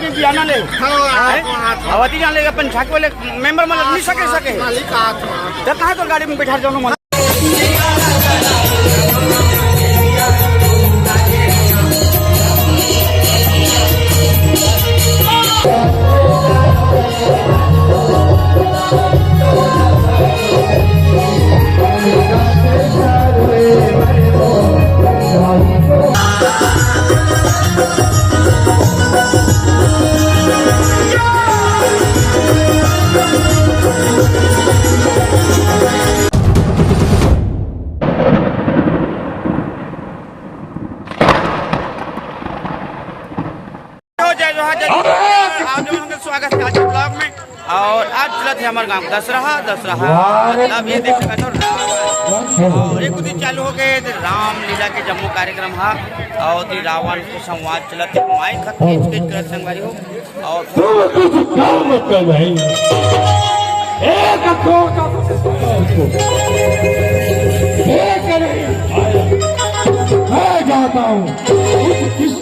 के बिया ना ले अवती जान ले अपन झाके वाले मेंबर मतलब नहीं सके तो कहाँ तो गाड़ी में बैठा जाऊँ मन स्वागत है आज के ब्लॉग में। और आज चलत है हमारे गांव दशहरा मतलब ये देखने का और एक दिन चालू हो गए राम लीला के जम्मू कार्यक्रम हा और रावण के संवाद चलत है माइक खींच कर संगवारी हो और जाता हूँ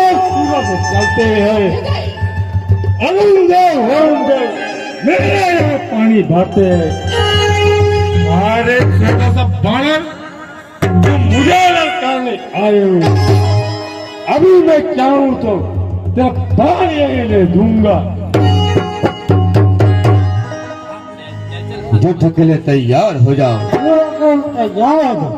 चलते हैं मेरे यहाँ पानी भरते हैं हमारे छोटा सा बानर जो मुझे लड़काने आए हो अभी मैं चाहूँ तो तेरा बाल यहीं ले दूंगा। युद्ध के लिए तैयार हो जाओ। तैयार हो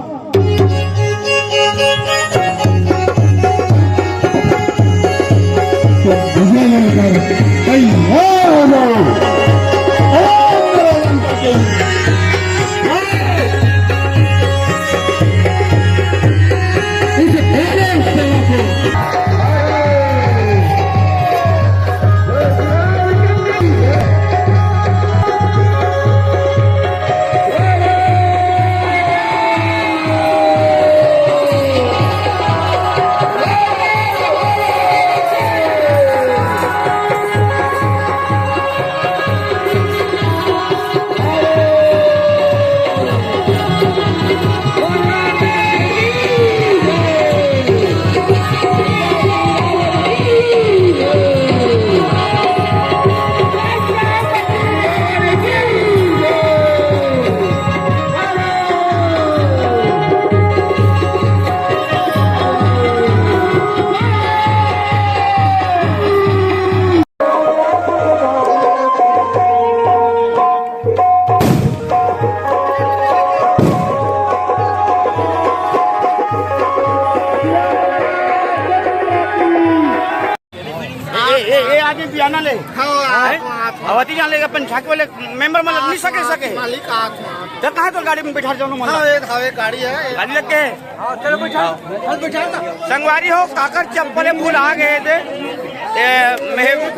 अवधि जान लेगा अपन झाके वाले मेंबर मतलब नहीं सके मालिक तो कहाँ तो गाड़ी में बैठा जाओ मन गाड़ी है गाड़ी लग के चलो बैठा संगवारी हो काकर चप्पले फूल आ गए थे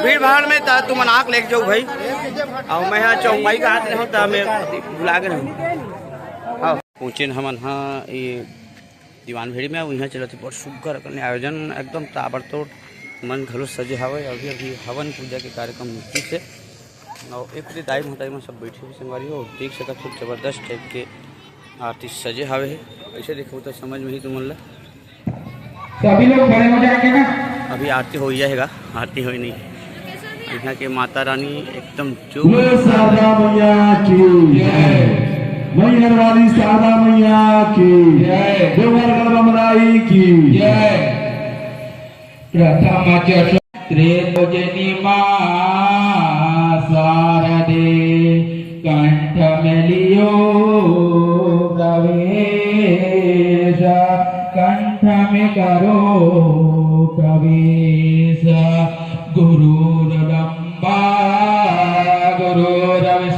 भीड़ भाड़ में तुम आँख लेके जाओ भाई और मैं यहाँ चौपाई का हाथ रहूँ तो मैं बुला के रहूँ हाँ पहुँचे हमन हाँ ये दीवान भेड़ी में यहाँ चलते बहुत सुग्घर करने आयोजन एकदम ताबड़तोड़ मन घलो सजे हवे अभी अभी हवन पूजा के कार्यक्रम मुक्ति से और एक दाई महताई में सब बैठे हुए संगवारी हो देख सकत हो जबरदस्त टाइप के आरती सजे हवे ऐसे देखो तो समझ में ही तुम ला सभी लोग खड़े हो जाएंगे ना। अभी आरती हो जाएगा आरती हो नहीं यहाँ के माता रानी एकदम जो शारदा मैया की जय, मैहर वाली शारदा मैया की जय, देवर गणमराई की जय। प्रथम त्रेजनी शारदे कंठ में लियो प्रवेश कंठ में करो प्रवेश गुरुरम्बा गुरुरविश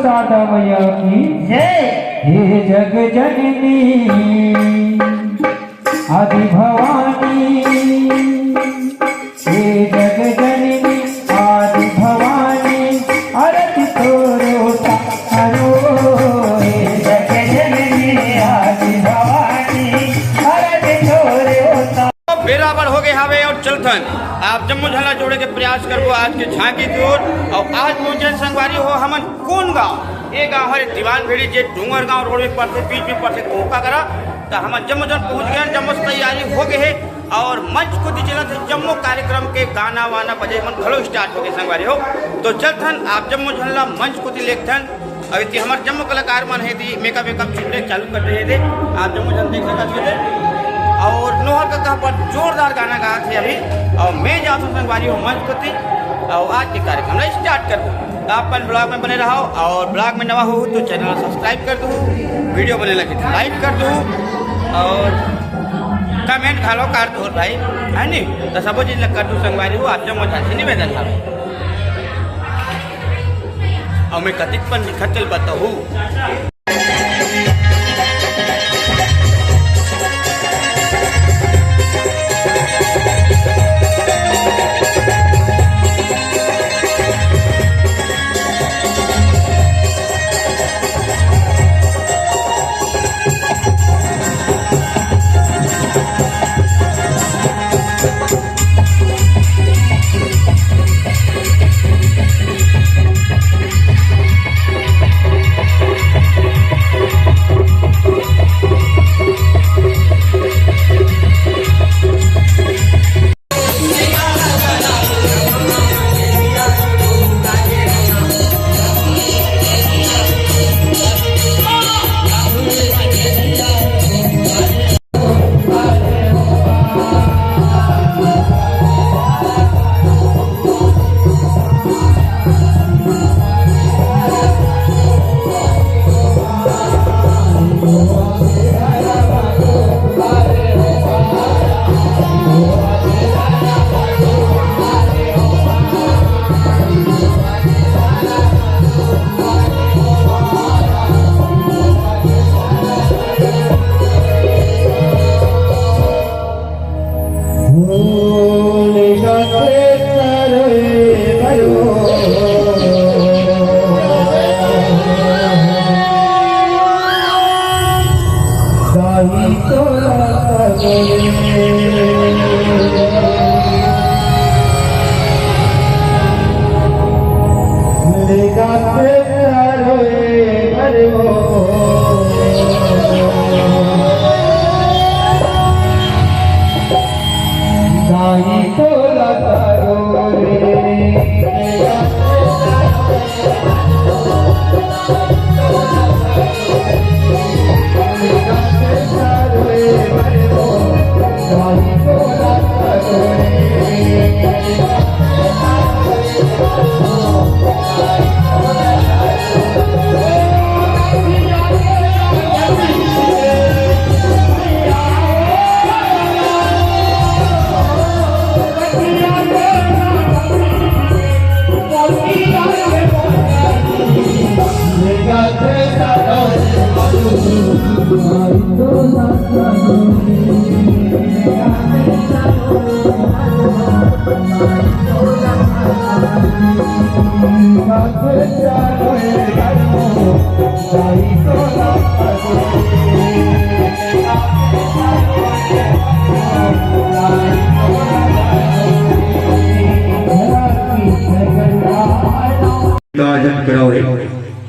शारदा मैया की जय। हे जग जननी आदि भवानी हे जग जननी आदि भवानी आरती तोरे उतारो हे जग जननी आदि भवानी आरती तोरे उतारो बेराबर हो गए हवे और चलथन आप जम्मू झला जोड़े के प्रयास करो आज के झांकी की ओर और आज पहुंचे संगवारी हो हमन कौन गाँव ये गाँव है दीवान भेड़ी जे डूंगर गाँव रोड में पड़ते बीच में पड़ते कोका करा तो हम जम्मू जन पहुंच गए जम्मू से तैयारी हो गए है और मंच को चला थे जम्मू कार्यक्रम के गाना वाना बजे मन घलो स्टार्ट हो गए संगवारी हो तो चलथन आप जम्मू झला मंच को लेखथन अभी हमारे जम्मू कलाकार मन है दी मेकअप छूटने चालू कर रहे थे आप जम्मू झल देख सकते थे और नोहर का कहाँ पर जोरदार गाना गा थे अभी और मैं जाता हूँ संगवारी हो मंच को और आज के कार्यक्रम में स्टार्ट कर दूँ आप अपन ब्लॉग में बने रहो और ब्लॉग में नवा हो तो चैनल सब्सक्राइब कर दूँ वीडियो बने लगे तो लाइक कर दूँ और कमेंट खालो कर दो भाई है नी तो सब चीज कर दूँ संगवारी हो आप जब मजा से निवेदन था और मैं कतिक पर लिखत चल बताऊँ जाई तोरा मेरे गाते रोए मरे हो जाई तोरा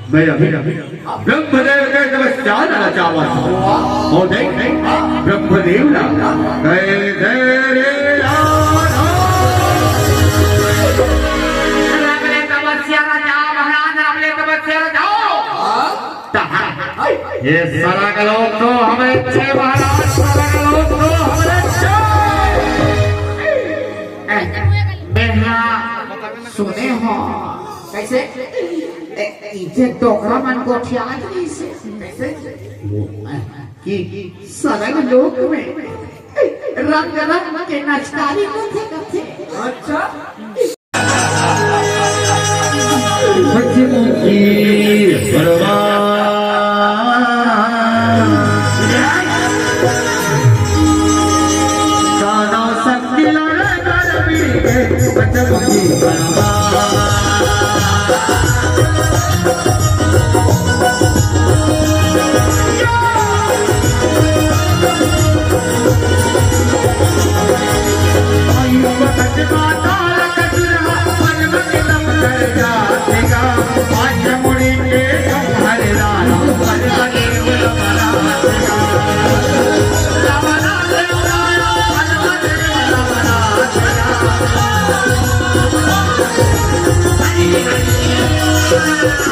मैं अभी ब्रह्मदेव के नमस्कार चावा और देख ब्रह्मदेव ना ये सारा का लोग तो हमें अच्छे महाराज सारा का लोग तो हमें अच्छे बेहला सुने हो कैसे इसे टोकरा मन को ख्याल नहीं से कैसे कि सरल लोक में रंग रंग के नचकारी करते अच्छा Thank you.